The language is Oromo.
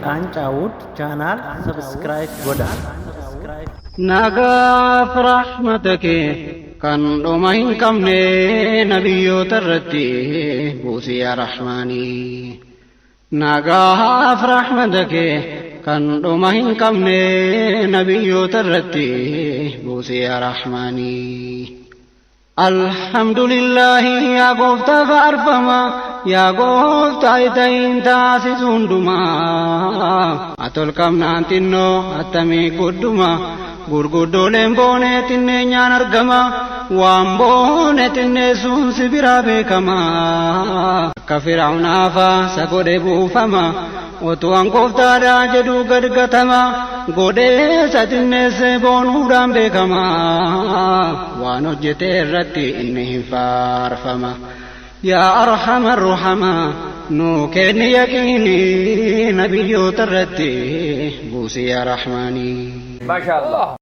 Qaancaawud channel subscribe godha. نغاف رحمتك كان دومين كمني نبيو ترتي بوسي يا رحماني نغاف رحمتك كان دومين كمني نبيو ترتي بوسي يا رحماني الحمد لله يا غوفتا فارفما يا غوفتا ايتين تاسي سندما اتول كمنا تنو اتمي قدما gurguddoleen booneetinne nyaan argama waan booneetinne sun sibira beekama akka fir'aunaafa sagodhe buufama otuu hanqoftaadhaa jedhu gadgatama godhee satinneesse boonuudhaan beekama waan hojjete irratti inni hin faarfama yaa arhamar ruhamaa nuu kenni yaqiini nabiyyoota irratti buusi yaa rahmaanii. ما شاء الله.